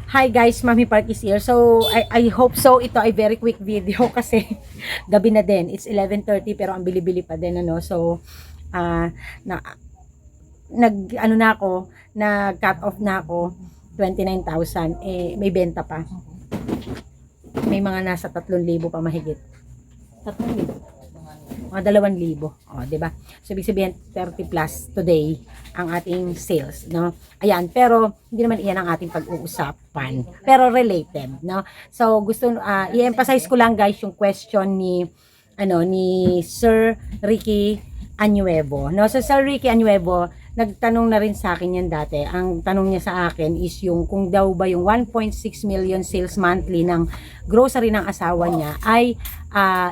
Hi guys, Mami Park is here. So, I hope so. Ito ay very quick video kasi gabi na din. It's 11:30 pero ang bili-bili pa din ano. So, ah na ano na ako, nag-cut off na ako 29,000. May benta pa. May mga nasa 3,000 pa mahigit. 3,000. Mga 2,000. O, di ba? So, ibig sabihin, 30 plus today ang ating sales, no? Ayan, pero hindi naman iyan ang ating pag-uusapan. Pero related, no? So, i-emphasize ko lang guys yung question ni Sir Ricky Anuevo. No, so Sir Ricky Anuevo, nagtanong na rin sa akin yan dati. Ang tanong niya sa akin is yung kung daw ba yung 1.6 million sales monthly ng grocery ng asawa niya ay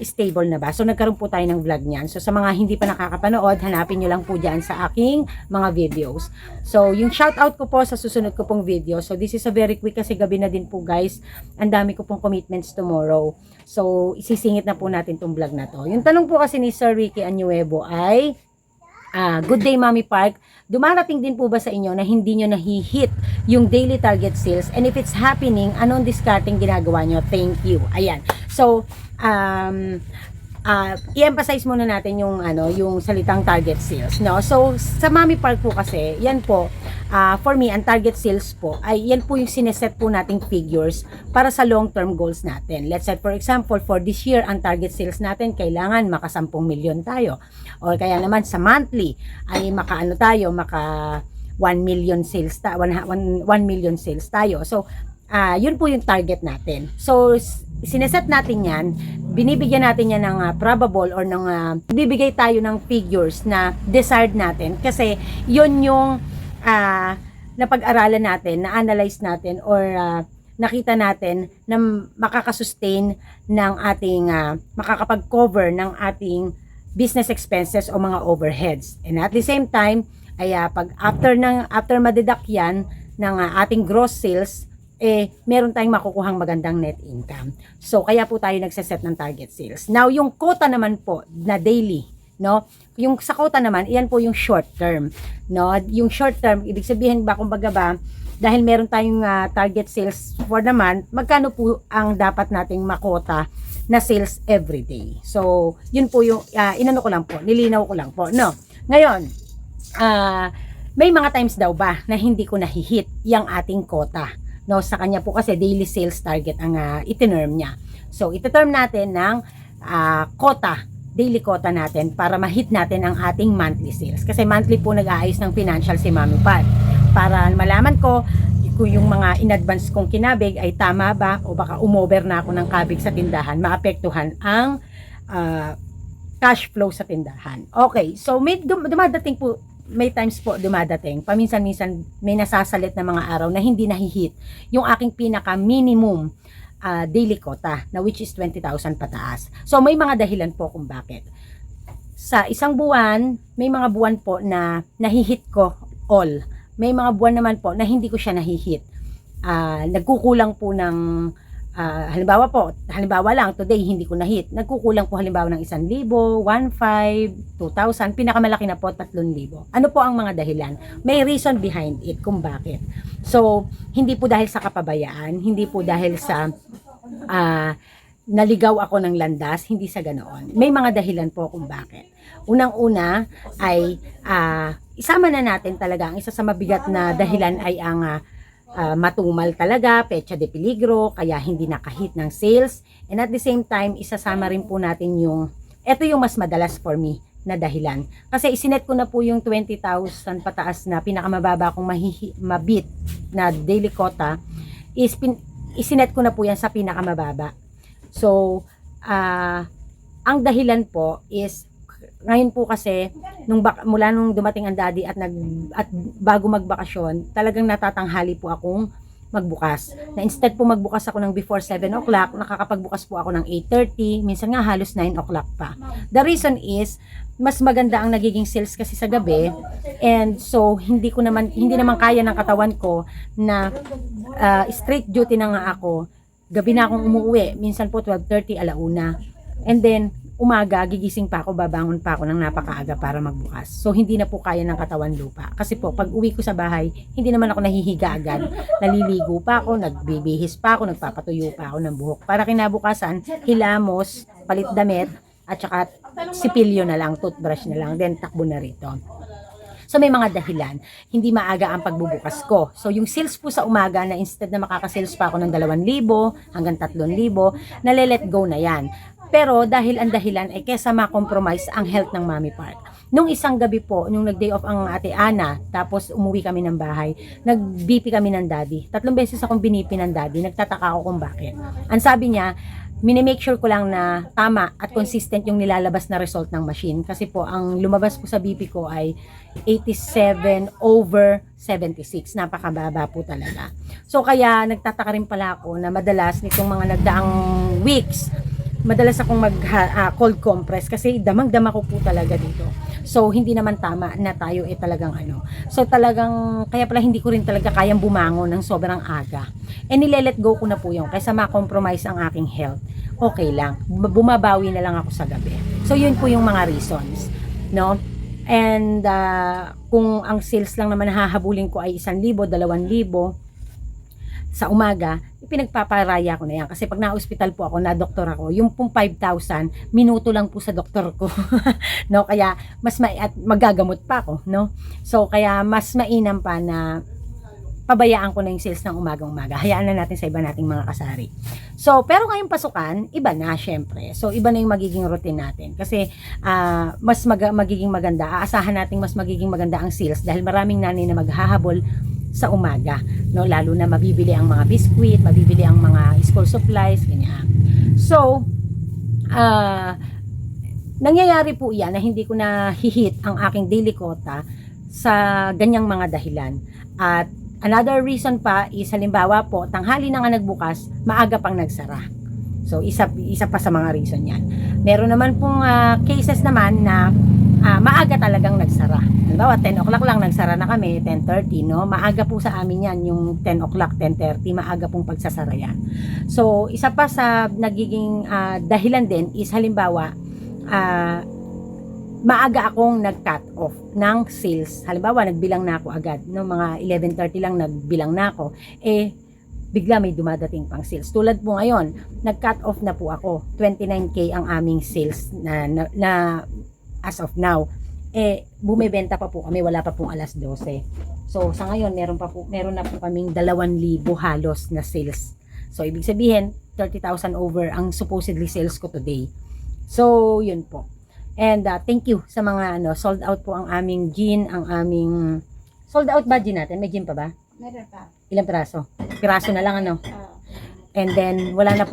stable na ba. So nagkaroon po tayo ng vlog niyan. So sa mga hindi pa nakakapanood, hanapin nyo lang po dyan sa aking mga videos. So yung shoutout ko po sa susunod ko pong video. So this is a very quick kasi gabi na din po guys. Ang dami ko pong commitments tomorrow. So isisingit na po natin tong vlog na to. Yung tanong po kasi ni Sir Ricky Anuevo ay good day Mami Park. Dumarating din po ba sa inyo na hindi nyo nahihit yung daily target sales? And if it's happening, anong discarding ginagawa nyo? Thank you. Ayan. So, i-emphasize muna natin yung salitang target sales, no? So, sa Mami Park po kasi, yan po, for me, ang target sales po, ay yan po yung sineset po nating figures para sa long-term goals natin. Let's say, for example, for this year, ang target sales natin, kailangan maka 10 milyon tayo. O kaya naman sa monthly, ay maka 1 million sales 1 million sales tayo. So, yun po yung target natin. So, sineset natin yan, binibigyan natin yan ng probable or bibigay tayo ng figures na desired natin kasi yun yung napag-aralan natin, na-analyze natin or nakita natin na makakasustain ng ating makakapag-cover ng ating business expenses o mga overheads. And at the same time, ay pag after madeduct yan ng ating gross sales, meron tayong makukuhang magandang net income. So, kaya po tayo nagsaset ng target sales. Now, yung quota naman po na daily, no? Yung sa quota naman, iyan po yung short term, no? Yung short term, ibig sabihin ba, kumbaga ba, dahil meron tayong target sales for the month, magkano po ang dapat nating makota na sales every day. So, yun po yung inano ko lang po, nilinaw ko lang po, no? Ngayon, may mga times daw ba na hindi ko nahihit yung ating quota, no? Sa kanya po kasi daily sales target ang itinerm niya. So, iterm natin ng quota, daily quota natin para ma-hit natin ang ating monthly sales. Kasi monthly po nag-aayos ng financial si Mami Pat. Para malaman ko kung yung mga in-advance kong kinabig ay tama ba o baka umover na ako ng kabig sa tindahan, maapektuhan ang cash flow sa tindahan. Okay, so may dumadating po, may times po dumadating, paminsan-minsan may nasasalit na mga araw na hindi nahihit yung aking pinaka minimum daily quota na which is 20,000 pataas. So may mga dahilan po kung bakit. Sa isang buwan, may mga buwan po na nahihit ko all. May mga buwan naman po na hindi ko siya nahihit. Nagkukulang po ng halimbawa lang today hindi ko nahit. Nagkukulang po halimbawa ng 1,000, 1,500, 2,000, pinakamalaki na po 3,000. Ano po ang mga dahilan? May reason behind it kung bakit. So, hindi po dahil sa kapabayaan, hindi po dahil sa naligaw ako ng landas, hindi sa ganoon. May mga dahilan po kung bakit. Unang-una ay isama na natin talaga ang isa sa mabigat na dahilan ay ang matumal talaga, pecha de peligro, kaya hindi nakahit ng sales. And at the same time, isasama rin po natin ito yung mas madalas for me na dahilan. Kasi isinet ko na po yung 20,000 pataas na pinakamababa kong mabit na daily quota, isinet ko na po yan sa pinakamababa. So, ang dahilan po is ngayon po kasi mula nung dumating ang daddy at bago magbakasyon, talagang natatanghali po akong magbukas. Na instead po magbukas ako ng before 7 o'clock, nakakapagbukas po ako ng 8:30, minsan nga halos 9 o'clock pa. The reason is mas maganda ang nagiging sales kasi sa gabi, and so hindi naman kaya ng katawan ko na straight duty na nga ako. Gabi na akong umuwi, minsan po 12:30, alauna. And then umaga, gigising pa ako, babangon pa ako ng napakaaga para magbukas. So, hindi na po kaya ng katawan lupa. Kasi po, pag uwi ko sa bahay, hindi naman ako nahihiga agad. Naliligo pa ako, nagbibihis pa ako, nagpapatuyo pa ako ng buhok. Para kinabukasan, hilamos, palit damit, at saka sipilyo na lang, toothbrush na lang, then takbo na rito. So may mga dahilan, hindi maaga ang pagbubukas ko. So yung sales po sa umaga na instead na makaka-sales pa ako ng 2,000 hanggang 3,000, nale-let go na yan. Pero dahil ang dahilan ay kesa ma-compromise ang health ng Mommy Park. Nung isang gabi po, nung nag-day off ang ate Ana, tapos umuwi kami ng bahay, nag-BP kami ng daddy. 3 beses akong binipi ng daddy, nagtataka ako kung bakit. Ang sabi niya, minimake sure ko lang na tama at consistent yung nilalabas na result ng machine. Kasi po, ang lumabas po sa BP ko ay 87/76. Napakababa po talaga. So, kaya nagtataka rin pala ako na madalas nitong mga nagdaang weeks, madalas akong cold compress kasi damang-dama ko po talaga dito. So, hindi naman tama na tayo talagang ano. So, talagang, kaya pala hindi ko rin talaga kayang bumangon ng sobrang aga. Nile-let go ko na po yung kaysa ma-compromise ang aking health. Okay lang. Bumabawi na lang ako sa gabi. So, yun po yung mga reasons. No? And, kung ang sales lang naman hahabulin ko ay 1,000, 2,000 sa umaga, pinagpaparaya ko na yan. Kasi pag na-hospital po ako, na-doktor ako, yung pong 5,000, minuto lang po sa doktor ko. No? Kaya, at magagamot pa ako. No? So, kaya mas mainam pa na pabayaan ko na yung sales ng umagang-umaga. Hayaan na natin sa iba nating mga kasari. So, pero ngayong pasukan, iba na syempre. So, iba na yung magiging routine natin. Kasi, magiging maganda. Aasahan natin mas magiging maganda ang sales dahil maraming nanay na maghahabol sa umaga, no, lalo na mabibili ang mga biscuit, mabibili ang mga school supplies, ganyan. So, nangyayari po 'yan na hindi ko na hihit ang aking daily quota sa ganyang mga dahilan. At another reason pa is halimbawa po, tanghali na nga nagbukas, maaga pang nagsara. So, isa pa sa mga reason 'yan. Meron naman pong cases naman na maaga talagang nagsara. Halimbawa, 10 o'clock lang nagsara na kami, 10:30, no? Maaga po sa amin yan, yung 10 o'clock, 10:30, maaga pong pagsasara yan. So, isa pa sa nagiging dahilan din is halimbawa, maaga akong nag-cut off ng sales. Halimbawa, nagbilang na ako agad, no? Mga 11:30 lang nagbilang na ako. Bigla may dumadating pang sales. Tulad po ngayon, nag-cut off na po ako. 29K ang aming sales na as of now. Bumibenta pa po kami, wala pa pong 12:00. So, sa ngayon, meron na po kaming 2,000 halos na sales. So, ibig sabihin, 30,000 over ang supposedly sales ko today. So, yun po. And, thank you sa mga, sold out po ang aming gin, sold out ba gin natin? May gin pa ba? Meron pa. Ilang piraso? Piraso na lang, And then, wala na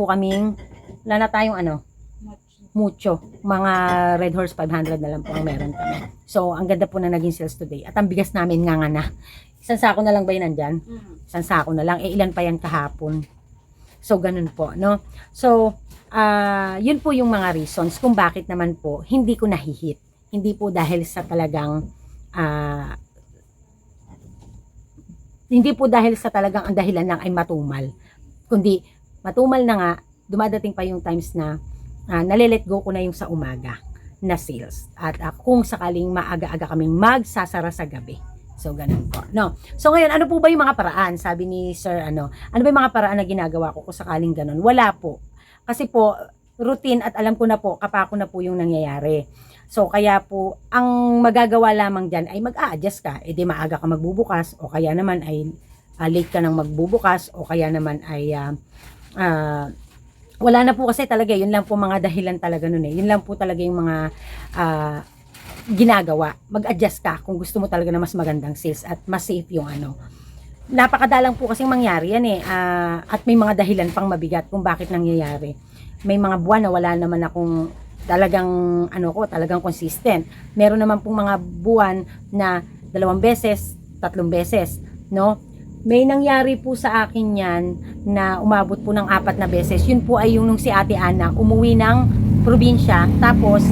tayong, mucho. Mga Red Horse 500 na lang po ang meron kami. So, ang ganda po na naging sales today. At ang bigas namin nga na. Isang sako na lang ba yun nandyan? Isang sako na lang. Ilan pa yan kahapon? So, ganun po, no? So, yun po yung mga reasons kung bakit naman po hindi ko nahihit. Hindi po dahil sa talagang ang dahilan lang ay matumal. Kundi, matumal na nga, dumadating pa yung times na nale-let go ko na yung sa umaga na sales. At kung sakaling maaga-aga kaming magsasara sa gabi. So, ganun po. No? So, ngayon, ano po ba yung mga paraan? Sabi ni Sir, ano ba yung mga paraan na ginagawa ko kung sakaling ganun? Wala po. Kasi po, routine at alam ko na po, kapako na po yung nangyayari. So, kaya po, ang magagawa lamang dyan ay mag-a-adjust ka. Di maaga ka magbubukas o kaya naman ay late ka nang magbubukas o kaya naman ay wala na po kasi talaga, yun lang po mga dahilan talaga nun Yun lang po talaga yung mga ginagawa. Mag-adjust ka kung gusto mo talaga na mas magandang sales at mas safe yung Napakadalang po kasing mangyari yan at may mga dahilan pang mabigat kung bakit nangyayari. May mga buwan na wala naman akong talagang consistent. Meron naman pong mga buwan na 2 beses, 3 beses, no? May nangyari po sa akin yan na umabot po ng 4 na beses. Yun po ay yung nung si Ate Ana umuwi ng probinsya. Tapos,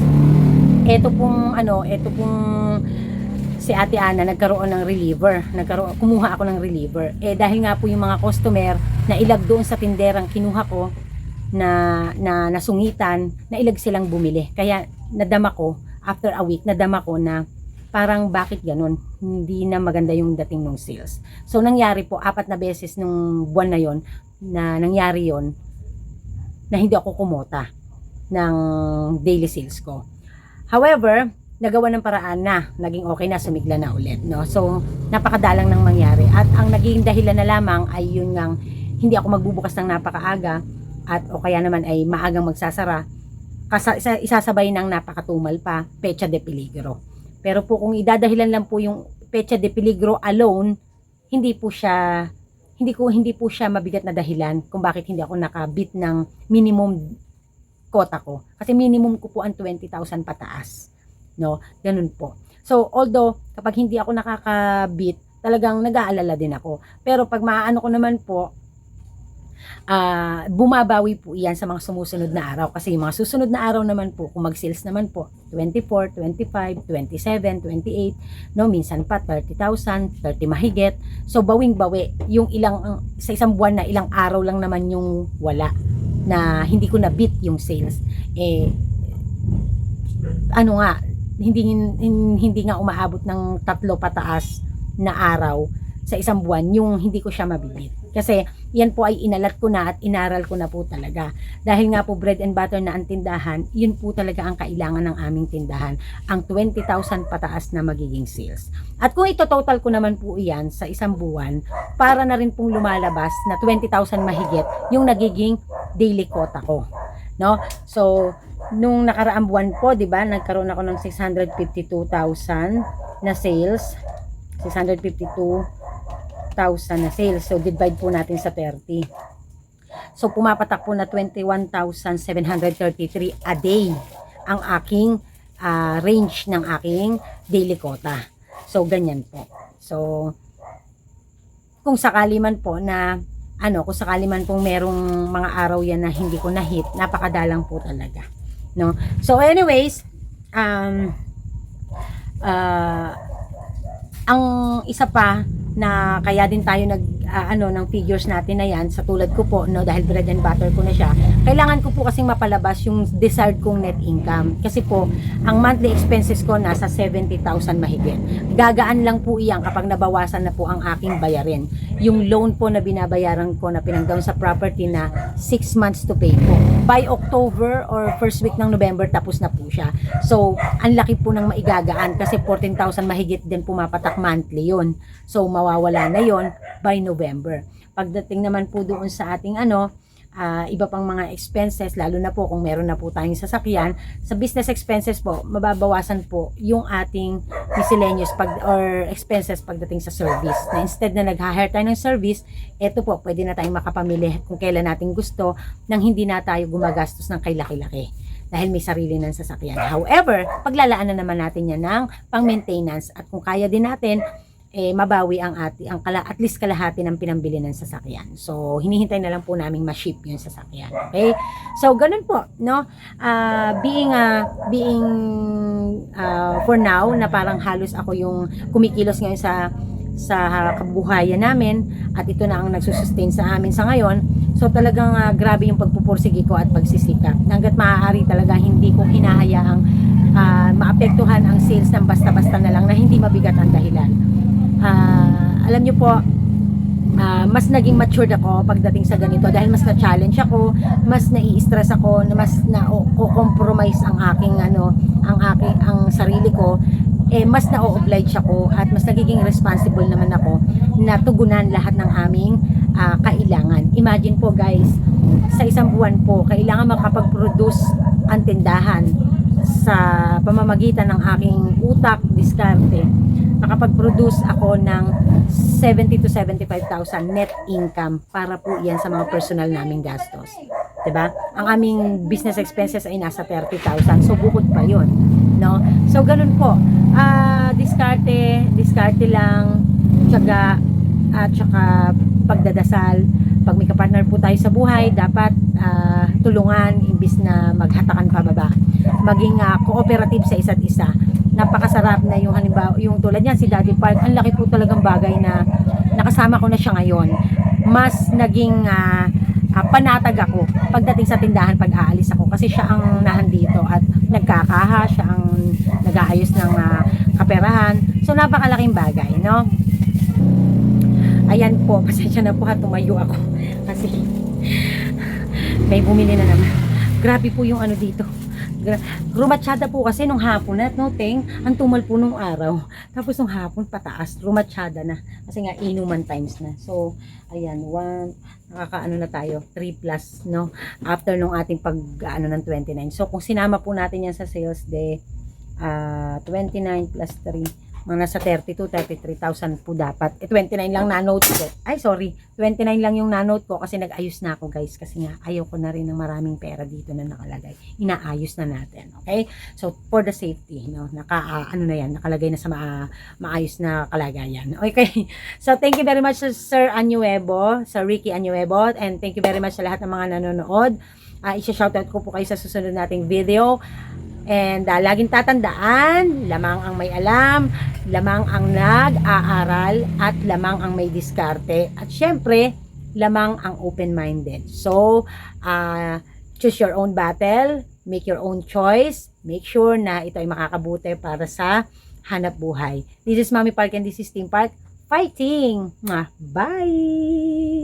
eto pong si Ate Ana nagkaroon ng reliever. Kumuha ako ng reliever. Dahil nga po yung mga customer na ilag doon sa tinderang kinuha ko, na nasungitan, na ilag silang bumili. Kaya nadama ko, after a week, nadama ko na parang bakit ganun, hindi na maganda yung dating ng sales. So nangyari po, 4 na beses nung buwan na yon na nangyari yon na hindi ako kumota ng daily sales ko. However, nagawa ng paraan na, naging okay na, sumigla na ulit, no? So, napakadalang nang mangyari. At ang naging dahilan na lamang ay yun ngang hindi ako magbubukas ng napakaaga at o kaya naman ay maagang magsasara. Isasabay ng napakatumal pa, pecha de peligro. Pero po kung idadahilan lang po yung pecha de peligro alone, hindi po siya mabigat na dahilan kung bakit hindi ako nakabit ng minimum quota ko. Kasi minimum ko po ang 20,000 pataas. No, ganun po. So, although kapag hindi ako nakakabit, talagang nag-aalala din ako. Pero pag maaano ko naman po, bumabawi po iyan sa mga sumusunod na araw. Kasi yung mga susunod na araw naman po, kung mag-sales naman po, 24, 25, 27, 28, no, minsan pa 30,000, 30 mahigit. So, bawing-bawi. Yung sa isang buwan na ilang araw lang naman yung wala na hindi ko na-beat yung sales. Hindi nga umaabot ng 3 pataas na araw sa isang buwan yung hindi ko siya mabibit. Kasi yan po ay inalat ko na at inaral ko na po talaga. Dahil nga po bread and butter na ang tindahan, yun po talaga ang kailangan ng aming tindahan. Ang 20,000 pataas na magiging sales. At kung ito-total ko naman po iyan sa isang buwan, para na rin pong lumalabas na 20,000 mahigit yung nagiging daily quota ko. No? So, nung nakaraang buwan po, 'di ba, nagkaroon ako ng 652,000 na sales. 652,000 na sales. So, divide po natin sa 30. So, pumapatak po na 21,733 a day ang aking range ng aking daily quota. So, ganyan po. So, kung sakali man po na kung sakali man pong merong mga araw yan na hindi ko na-hit, napakadalang po talaga. No? So, anyways, ang isa pa na kaya din tayo ng figures natin na yan, sa tulad ko po, no, dahil bread and butter ko na siya, kailangan ko po kasing mapalabas yung desired kong net income. Kasi po, ang monthly expenses ko nasa 70,000 mahigit. Gagaan lang po iyan kapag nabawasan na po ang aking bayarin. Yung loan po na binabayaran ko na pinang-down sa property na 6 months to pay po. By October or first week ng November, tapos na po siya. So, ang laki po ng maigagaan kasi 14,000 mahigit din pumapatak monthly yun. So, mawawala na yon by November. Pagdating naman po doon sa ating iba pang mga expenses, lalo na po kung meron na po tayong sasakyan, sa business expenses po, mababawasan po yung ating miscellaneous or expenses pagdating sa service. Na instead na nag-hire tayo ng service, eto po, pwede na tayong makapamili kung kailan natin gusto nang hindi na tayo gumagastos ng kay laki-laki dahil may sarili ng sasakyan. However, paglalaanan naman natin yan ng pang-maintenance at kung kaya din natin, mabawi at least kalahati ng pinambili ng sasakyan. So, hinihintay na lang po namin ma-ship yung sasakyan. Okay? So, ganun po, no? Being for now, na parang halos ako yung kumikilos ngayon sa kabuhayan namin at ito na ang nagsusustain sa amin sa ngayon. So, talagang grabe yung pagpupursige ko at pagsisikap. Hanggat maaari talaga hindi ko hinahayaang maapektuhan ang sales ng basta-basta na lang na hindi mabigat ang dahilan. Alam nyo po, mas naging matured ako pagdating sa ganito dahil mas na-challenge ako, mas nai-stress ako, mas na-compromise ang sarili ko, mas na-oblige ako at mas nagiging responsible naman ako na tugunan lahat ng aming kailangan. Imagine po guys, sa isang buwan po, kailangan makapag-produce ang tindahan sa pamamagitan ng aking utak, diskarte. Nakapag-produce ako ng 70 to 75,000 net income para po yan sa mga personal naming gastos. 'Di ba? Ang aming business expenses ay nasa 30,000. So bukod pa 'yon, no? So ganun po. Diskarte lang, tiyaga at saka pagdadasal. Pag may kapartner po tayo sa buhay, dapat tulungan imbis na maghatakan pababa. Maging cooperative sa isa't isa. Napakasarap na yung halimbawa, yung tulad niyan si Daddy Park, ang laki po talagang bagay na nakasama ko na siya ngayon. Mas naging panatag ako pagdating sa tindahan pag aalis ako kasi siya ang nahandito at nagkakaha, siya ang nag-aayos ng kaperahan. So napakalaking bagay, no? Ayan po, pasensya na po ha, tumayo ako kasi may bumili na naman. Grabe po yung ano dito. Rumatsyada po kasi nung hapon at no, Teng, ang tumal po nung araw. Tapos nung hapon pataas, rumatsyada na. Kasi nga inuman times na. So, ayan, nakakaano na tayo, 3 plus, no? After nung ating ano ng 29. So, kung sinama po natin yan sa sales day, 29 plus 3, mga nasa 32, 33,000 po dapat. 29 lang na-note ko. Ay, sorry. 29 lang yung na-note ko kasi nag-ayos na ako, guys. Kasi nga, ayaw ko na rin ng maraming pera dito na nakalagay. Inaayos na natin. Okay? So, for the safety, no? Ano na yan, nakalagay na sa maayos na kalagayan. Okay? So, thank you very much Sir Anuebo, Sir Ricky Anuebo, and thank you very much sa lahat ng mga nanonood. Isa-shoutout ko po kayo sa susunod nating video. And laging tatandaan, lamang ang may alam, lamang ang nag-aaral, at lamang ang may diskarte. At syempre, lamang ang open-minded. So, choose your own battle, make your own choice, make sure na ito ay makakabuti para sa hanap buhay. This is Mami Park and this is Team Park. Fighting! Bye!